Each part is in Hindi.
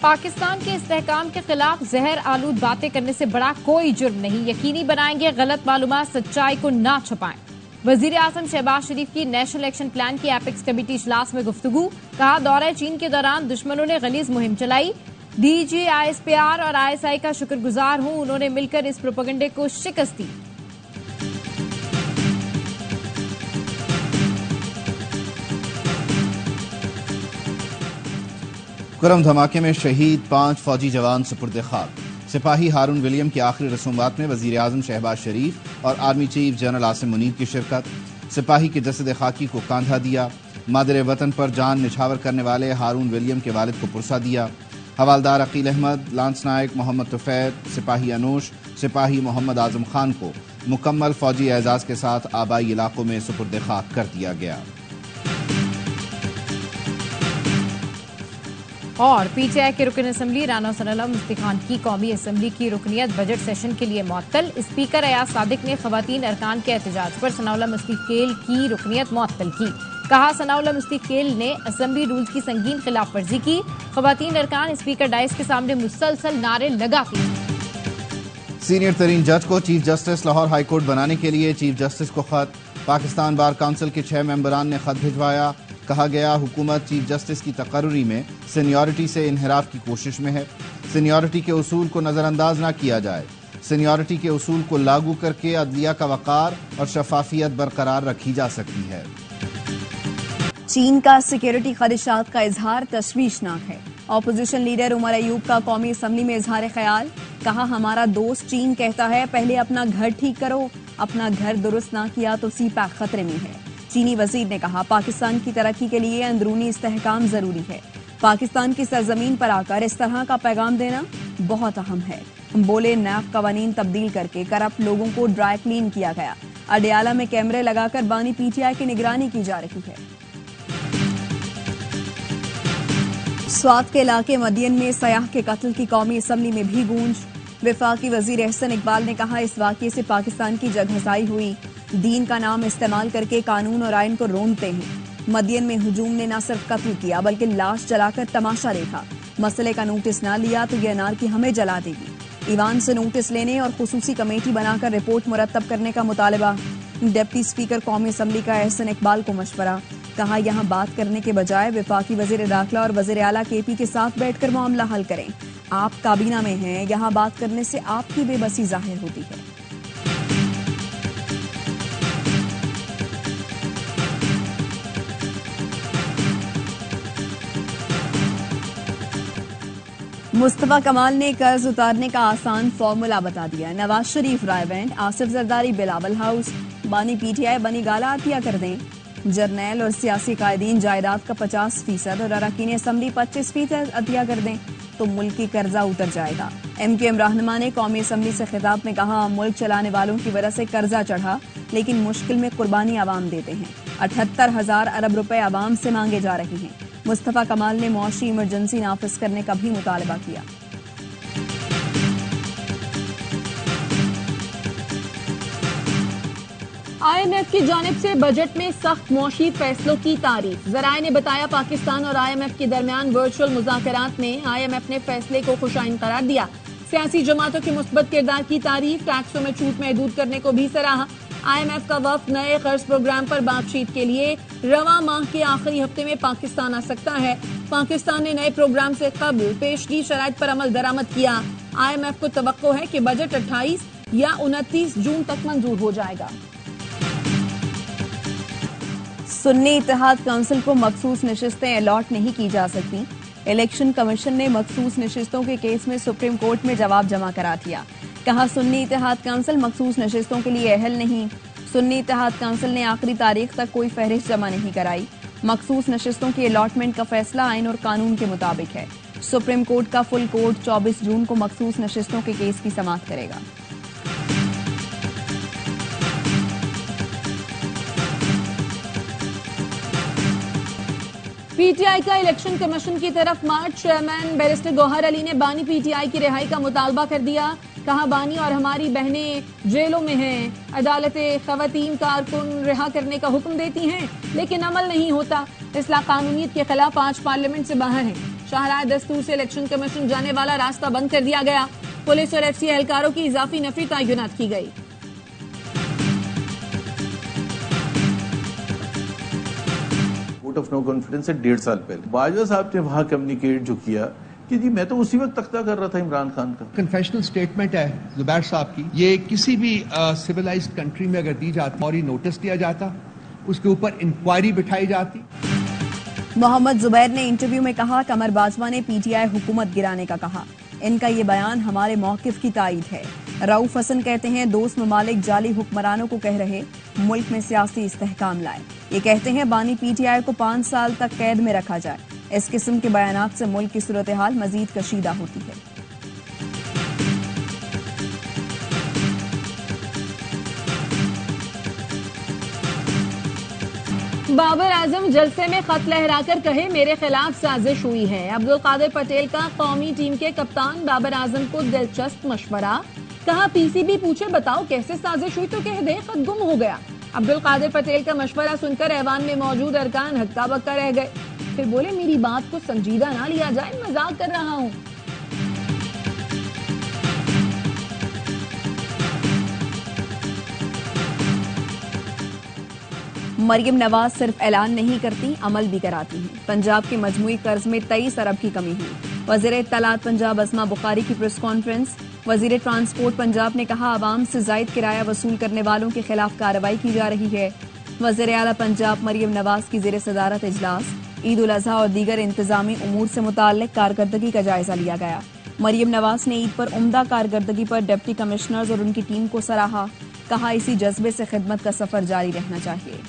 पाकिस्तान के इस्तेहकाम के खिलाफ जहर आलूद बातें करने से बड़ा कोई जुर्म नहीं, यकीनी बनाएंगे गलत मालूमात सच्चाई को ना छुपाएं। वजीर आजम शहबाज शरीफ की नेशनल एक्शन प्लान की एपेक्स कमेटी इजलास में गुफ्तगू, कहा दौरे चीन के दौरान दुश्मनों ने गलीज मुहिम चलाई। डीजी ISPR और ISI का शुक्रगुजार हूं, उन्होंने मिलकर इस प्रोपेगेंडे को शिकस्त दी। करम धमाके में शहीद 5 फौजी जवान सुपुर्द खाक। सिपाही हारून विलियम की आखिरी रसूमात में वजीर आजम शहबाज शरीफ और army chief general Asim Munir की शिरकत। सिपाही के जसद खाकी को कांधा दिया। मादरे वतन पर जान निछावर करने वाले हारून विलियम के वालिद को पुरसा दिया। हवालदार अकील अहमद, लांस नायक मोहम्मद तुफैल, सिपाही अनूश, सिपाही मोहम्मद आजम खान को मुकम्मल फौजी एजाज के साथ आबाई इलाकों में सुपुर्द खाक कर दिया गया। और PTI के रुकन असम्बली राना सनाउल्लाह मुफ्ती खान की कौमी असम्बली की रुकनियत बजट सेशन के लिए मुअत्तल। स्पीकर अयाज सादिक ने खवातीन अरकान के एहतजाज पर सनाउल्लाह मुफ्ती खेल की रुकनियत मुअत्तल की। कहा सनाउल्लाह मुफ्ती खेल ने असम्बली रूल्स की संगीन खिलाफ वर्जी की। खवातीन अरकान स्पीकर डाइस के सामने मुसलसल नारे लगाती। सीनियर तरीन जज को chief justice Lahore high court बनाने के लिए चीफ जस्टिस को खत। पाकिस्तान बार काउंसिल के 6 मेंबरान ने खत भिजवाया। कहा गया हुकूमत चीफ जस्टिस की तकर्री में सीनियरिटी से इनहराफ की कोशिश में है। सीनियरिटी के उसूल को नजरअंदाज न किया जाए। सीनियरिटी के उसूल को लागू करके अदलिया का वक़ार और शफाफियत बरकरार रखी जा सकती है। चीन का सिक्योरिटी खदशात का इजहार तशवीशनाक है। ऑपोजिशन लीडर उमर अयूब का कौमी असम्बली में इजहार ख्याल। कहा हमारा दोस्त चीन कहता है पहले अपना घर ठीक करो, अपना घर दुरुस्त ना किया तो सीपैक खतरे में है। चीनी वजीर ने कहा पाकिस्तान की तरक्की के लिए अंदरूनी इस्तेहकाम जरूरी है। पाकिस्तान की सरजमीन पर आकर इस तरह का पैगाम देना बहुत अहम है। बोले नैब कवानीन तब्दील करके करप्ट लोगों को ड्राई क्लीन किया गया। अडियाला में कैमरे लगाकर बानी PTI की निगरानी की जा रही है। स्वात के इलाके मदियन में सयाह के कत्ल की कौमी असम्बली में भी गूंज। वफाकी वजीर एहसन इकबाल ने कहा इस वाकये से पाकिस्तान की जगहसाई हुई। दीन का नाम इस्तेमाल करके कानून और आइन को रोंदते हैं। मदियन में हुजूम ने न सिर्फ कत्ल किया बल्कि लाश जलाकर तमाशा देखा। मसले का नोटिस न लिया तो ये अनारकी हमें जला देगी। ईवान से नोटिस लेने और खुसूसी कमेटी बनाकर रिपोर्ट मुरतब करने का मुतालबा। डिप्टी स्पीकर कौमी असम्बली का एहसन इकबाल को मशवरा। कहा यहाँ बात करने के बजाय वफाकी वजीर दाखिला और वजीर आला KP के साथ बैठकर मामला हल करें। आप काबीना में हैं, यहाँ बात करने से आपकी बेबसी जाहिर होती है। मुस्तफा कमाल ने कर्ज उतारने का आसान फॉर्मूला बता दिया। नवाज शरीफ रायवेंट, आसिफ जरदारी बिलावल हाउस, बानी PTI बनी गाला अतिया कर दें। जर्नैल और सियासी कायदीन जायदाद का 50% और अरकान असम्बली 25% अतिया कर दें तो मुल्क की कर्जा उतर जाएगा। MQM रहनुमा ने कौमी असम्बली से खिताब में कहा मुल्क चलाने वालों की वजह से कर्जा चढ़ा लेकिन मुश्किल में कुर्बानी आवाम देते हैं। 78,000 अरब रुपए आवाम से मांगे जा रहे हैं। मुस्तफा कमाल ने मुआशी इमरजेंसी नाफिज करने का भी मुतालबा किया। IMF की जानिब से बजट में सख्त मौशी फैसलों की तारीफ। जराए ने बताया पाकिस्तान और IMF के दरमियान वर्चुअल मुज़ाकरात में IMF ने फैसले को खुशाइन करार दिया। सियासी जमातों के मुस्बत किरदार की तारीफ। टैक्सों में छूट महदूद करने को भी सराहा। IMF का वफ्द नए कर्ज प्रोग्राम पर बातचीत के लिए रवा माह के आखिरी हफ्ते में पाकिस्तान आ सकता है। पाकिस्तान ने नए प्रोग्राम से कबल पेश की शराइत पर अमल दरामद किया। IMF को तवक्को है कि बजट 28 या 29 जून तक मंजूर हो जाएगा। सुन्नी इत्तेहाद काउंसिल को मखसूस नशिस्तें अलॉट नहीं की जा सकती। इलेक्शन कमीशन ने मखसूस नशिस्तों के केस में सुप्रीम कोर्ट में जवाब जमा करा दिया। कहा सुन्नी इत्तेहाद काउंसिल मखसूस नशिस्तों के लिए अहल नहीं। सुन्नी इत्तेहाद काउंसिल ने आखिरी तारीख तक कोई फहरिस्त जमा नहीं कराई। मखसूस नशिस्तों की अलॉटमेंट का फैसला आइन और कानून के मुताबिक है। सुप्रीम कोर्ट का फुल कोर्ट 24 जून को मखसूस नशिस्तों के केस की समाअत करेगा। PTI का इलेक्शन कमीशन की तरफ मार्च। चेयरमैन बैरिस्टर गौहर अली ने बानी PTI की रिहाई का मुतालबा कर दिया। कहा बानी और हमारी बहनें जेलों में हैं। अदालतें खवातीन कारकुन रिहा करने का हुक्म देती हैं लेकिन अमल नहीं होता। इस्लाह कानूनियत के खिलाफ 5 पार्लियामेंट से बाहर हैं। शाहराह दस्तूर से इलेक्शन कमीशन जाने वाला रास्ता बंद कर दिया गया। पुलिस और एफसी एहलकारों की इजाफी नफरी तैनात की गई। वोट ऑफ नो कॉन्फिडेंस से 1.5 साल पहले बाजवा साहब ने वहां कम्युनिकेट जो किया कि जी मैं तो उसी वक्त तख्ता कर रहा था इमरान खान का। कन्फेशनल स्टेटमेंट है जुबैर साहब की, ये किसी भी सिविलाइज्ड कंट्री में अगर दी जाती और ये नोटिस दिया जाता, उसके ऊपर इंक्वायरी बिठाई जाती। मोहम्मद जुबैर ने इंटरव्यू में कहा, कमर बाजवा ने पीटीआई हुकूमत गिराने का कहा। इनका ये बयान हमारे मौकिफ की तायीद है। रऊफ हसन कहते हैं, दोस्त ममालिक जाली हुक्मरानों को कह रहे मुल्क में सियासी इस्तेहकाम लाए। ये कहते हैं बानी पीटीआई को 5 साल तक कैद में रखा जाए। इस किस्म के बयानात से मुल्क की सूरत हाल मजीद कशीदा होती है। बाबर आजम जलसे में खत लहराकर कहे मेरे खिलाफ साजिश हुई है। अब्दुल कादिर पटेल का कौमी टीम के कप्तान बाबर आजम को दिलचस्प मशवरा। कहा पीसीबी पूछे बताओ कैसे साजिश हुई तो कह दे खत गुम हो गया। अब्दुल कादिर पटेल का मशवरा सुनकर ऐवान में मौजूद अरकान हक्का बक्का रह गए। फिर बोले मेरी बात को संजीदा ना लिया जाए, मजाक कर रहा हूँ। मरियम नवाज सिर्फ ऐलान नहीं करती, अमल भी कराती हैं। पंजाब के मजमूई कर्ज में 23 अरब की कमी हुई। वज़ीर इत्तलात पंजाब अस्मा बुखारी की प्रेस कॉन्फ्रेंस। वज़ीर ट्रांसपोर्ट पंजाब ने कहा आवाम से जायद किराया वसूल करने वालों के खिलाफ कार्रवाई की जा रही है। वज़ीर आला पंजाब मरियम नवाज की ज़ेर सदारत इजलास। ईद उल अजहा और दीगर इंतजामी उमूर से मुताल्लिक कारकर्दगी का जायजा लिया गया। मरियम नवाज ने ईद पर उम्दा कारकर्दगी पर डिप्टी कमिश्नर्स और उनकी टीम को सराहा। कहा इसी जज्बे से खिदमत का सफर जारी रहना चाहिए।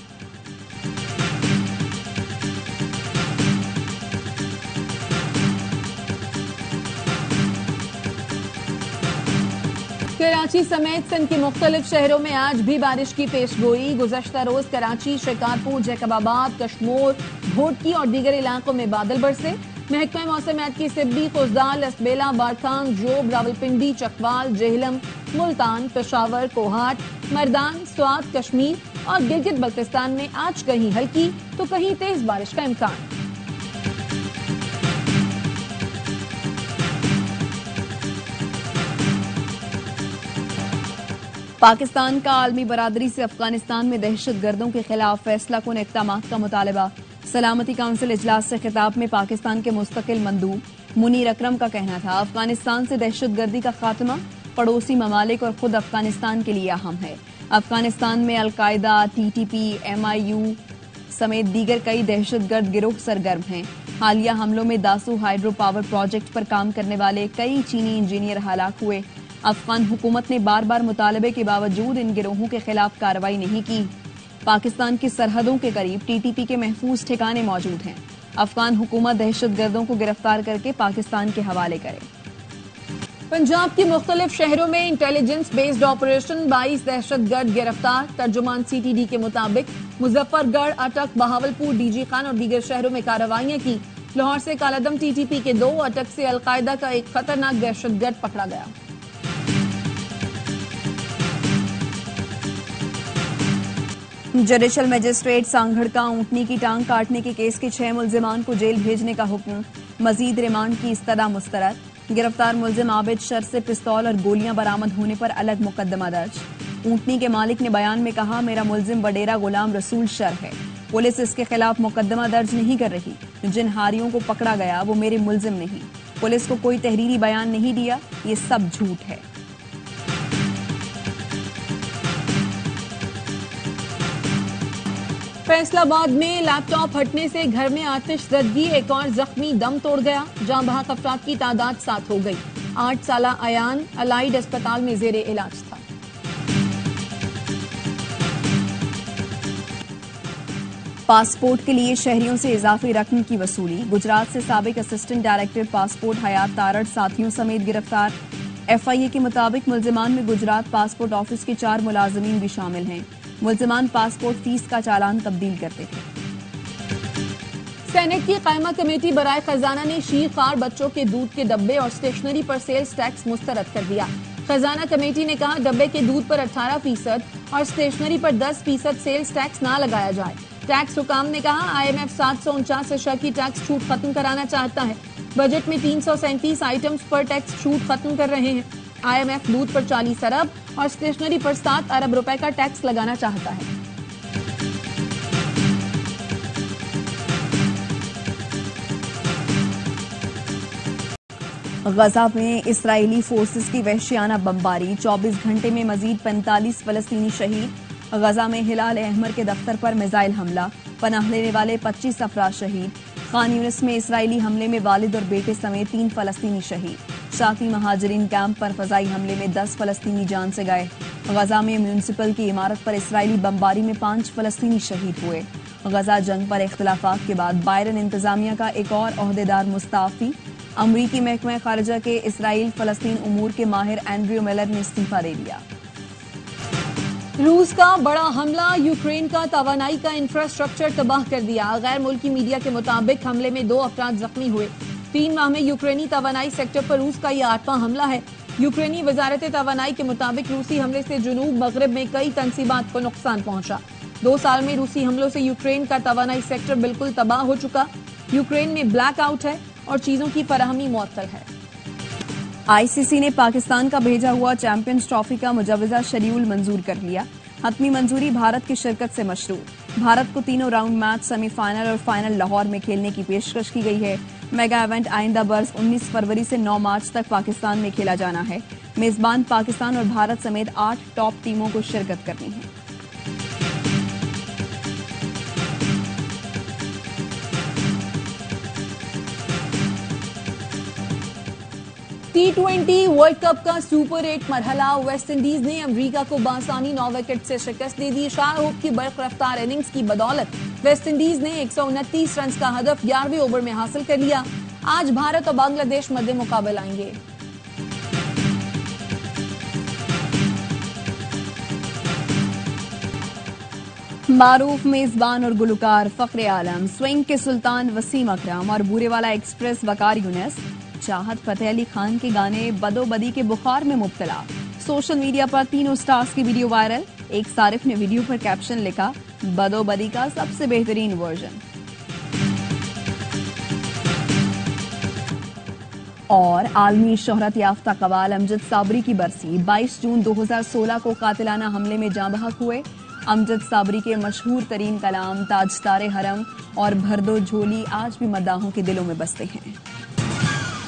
कराची समेत सिंध के मुख्तलिफ शहरों में आज भी बारिश की पेशगोई। गुज़श्ता रोज कराची, शिकारपुर, जैकबाबाद, कश्मोर, भोटकी और दीगर इलाकों में बादल बरसे। महकमा मौसमियात की सिब्बी, खुजदाल, लसबेला, बारखान, जोब, रावलपिंडी, चकवाल, जेहलम, मुल्तान, पेशावर, कोहाट, मर्दान, स्वात, कश्मीर और गिलगित बल्तिस्तान में आज कहीं हल्की तो कहीं तेज बारिश का इम्कान। पाकिस्तान का आलमी बरादरी से अफगानिस्तान में दहशत गर्दों के खिलाफ फैसला कुन इक़दामात का मुतालबा। सलामती काउंसिल इजलास से खिताब में पाकिस्तान के मुस्तकिल मंदूब मुनीर अकरम का कहना था अफगानिस्तान से दहशत गर्दी का खात्मा पड़ोसी ममालिक और खुद अफगानिस्तान के लिए अहम है। अफगानिस्तान में अलकायदा, TTP, MIU समेत दीगर कई दहशत गर्द गिरोह सरगर्म हैं। हालिया हमलों में दासू हाइड्रो पावर प्रोजेक्ट पर काम करने वाले कई चीनी इंजीनियर हलाक हुए। अफगान हुकूमत ने बार बार मुतालबे के बावजूद इन गिरोहों के खिलाफ कार्रवाई नहीं की। पाकिस्तान की सरहदों के करीब TTP के महफूज ठिकाने मौजूद हैं। अफगान हुकूमत दहशत गर्दों को गिरफ्तार करके पाकिस्तान के हवाले करे। पंजाब के मुख्तलिफ शहरों में इंटेलिजेंस बेस्ड ऑपरेशन, 22 दहशत गर्द गिरफ्तार। तर्जुमान CTD के मुताबिक मुजफ्फरगढ़, अटक, बहावलपुर, DG खान और दीगर शहरों में कार्रवाइयां की। लाहौर से कालादम TTP के 2, अटक से अलकायदा का एक खतरनाक दहशत गर्द पकड़ा गया। जुडिशल मजिस्ट्रेट सांगड़ का ऊंटनी की टांग काटने के केस के 6 मुल्जिमान को जेल भेजने का हुक्म। मजीद रिमांड की इस्तदा मुस्तरद। गिरफ्तार मुल्जिम आबिद शर से पिस्तौल और गोलियां बरामद होने पर अलग मुकदमा दर्ज। ऊंटनी के मालिक ने बयान में कहा मेरा मुल्जिम वडेरा गुलाम रसूल शर है। पुलिस इसके खिलाफ मुकदमा दर्ज नहीं कर रही। जिन हारियों को पकड़ा गया वो मेरे मुल्जिम नहीं। पुलिस को कोई तहरीरी बयान नहीं दिया, ये सब झूठ है। फैसलाबाद में लैपटॉप फटने से घर में आतिशज़दगी, एक और जख्मी दम तोड़ गया। जहां बहक अफराद की तादाद 7 हो गई। 8 साला अयान अलाइड अस्पताल में जेरे इलाज था। पासपोर्ट के लिए शहरियों से इजाफी रकम की वसूली। गुजरात से साबिक असिस्टेंट डायरेक्टर पासपोर्ट हयात तारड़ साथियों समेत गिरफ्तार। FIA के मुताबिक मुल्जिमान में गुजरात पासपोर्ट ऑफिस के 4 मुलाजमीन भी शामिल हैं। मुल्जिमान पासपोर्ट फीस का चालान तब्दील करते थे। सेनेट की कायमा कमेटी बराए खजाना ने शीरखार बच्चों के दूध के डब्बे और स्टेशनरी पर सेल्स टैक्स मुस्तरद कर दिया। खजाना कमेटी ने कहा डब्बे के दूध पर 18% और स्टेशनरी पर 10% सेल्स टैक्स ना लगाया जाए। टैक्स हुकाम ने कहा IMF 749 अशा की टैक्स छूट खत्म कराना चाहता है। बजट में 337 आइटम्स पर टैक्स छूट खत्म कर रहे हैं। IMF दूध पर 40 अरब और स्टेशनरी पर 7 अरब रुपए का टैक्स लगाना चाहता है। गजा में इस्राएली फोर्सेस की वहशियाना बमबारी, 24 घंटे में मजीद 45 फलस्तीनी शहीद। गजा में हिलाल अहमर के दफ्तर पर मिसाइल हमला, पनाह लेने वाले 25 अफराद शहीद। खान यूनिस में इस्राएली हमले में वालिद और बेटे समेत 3 फलस्तीनी शहीद। शाती महाजरीन कैंप पर फजाई हमले में 10 फलस्तीनी जान से गए। गजा में म्यूनिसिपल की इमारत पर इस्राएली बमबारी में 5 फलस्तीनी शहीद हुए। गजा जंग पर इख्तिलाफात के बाद बाइडन इंतजामिया का एक और ओहदेदार मुस्ताफी। अमरीकी महकमा खारजा के इसराइल फलस्तीन उमूर के माहिर एंड्रयू मिलर ने इस्तीफा दे दिया। रूस का बड़ा हमला, यूक्रेन का तवानाई का इंफ्रास्ट्रक्चर तबाह कर दिया। गैर मुल्की मीडिया के मुताबिक हमले में 2 अफराद जख्मी हुए। 3 माह में यूक्रेनी तवानाई सेक्टर पर रूस का यह 8वां हमला है। यूक्रेनी वजारत तवानाई के मुताबिक रूसी हमले से जुनूब मगरब में कई तनसीबात को नुकसान पहुंचा। 2 साल में रूसी हमलों से यूक्रेन का तवानाई सेक्टर बिल्कुल तबाह हो चुका। यूक्रेन में ब्लैक आउट है और चीजों की फराहमी मुअत्तल है। ICC ने पाकिस्तान का भेजा हुआ चैंपियंस ट्रॉफी का मुजवजा शेड्यूल मंजूर कर लिया। हतमी मंजूरी भारत की शिरकत से मशरूत। भारत को तीनों राउंड मैच, सेमीफाइनल और फाइनल लाहौर में खेलने की पेशकश की गई है। मेगा इवेंट आइंदा बरस 19 फरवरी से 9 मार्च तक पाकिस्तान में खेला जाना है। मेजबान पाकिस्तान और भारत समेत 8 टॉप टीमों को शिरकत करनी है। T20 वर्ल्ड कप का सुपर 8 मरहला, वेस्ट इंडीज ने अमेरिका को बासानी 9 विकेट से शिकस्त दे दी। शाहरुख की बर्क रफ्तार इनिंग्स की बदौलत वेस्ट इंडीज ने 129 रन का हदफ 11वें ओवर में हासिल कर लिया। आज भारत और बांग्लादेश मध्य मुकाबले आएंगे। मारूफ मेजबान और गुलकार फखरे आलम, स्विंग के सुल्तान वसीम अकरम और बूरेवाला एक्सप्रेस वकार यूनिस चाहत फतेह अली खान के गाने बदोबदी के बुखार में मुब्तला। सोशल मीडिया पर तीनों स्टार्स की वीडियो वायरल। एक सारिफ ने वीडियो पर कैप्शन लिखा, बदोबदी का सबसे बेहतरीन वर्जन। और आलमी शोहरत याफ्ता कवाल अमजद साबरी की बरसी, 22 जून 2016 को कातिलाना हमले में जाँ बहक हुए। अमजद साबरी के मशहूर तरीन कलाम ताजदारे हरम और भरदो झोली आज भी मद्दाहों के दिलों में बसते हैं।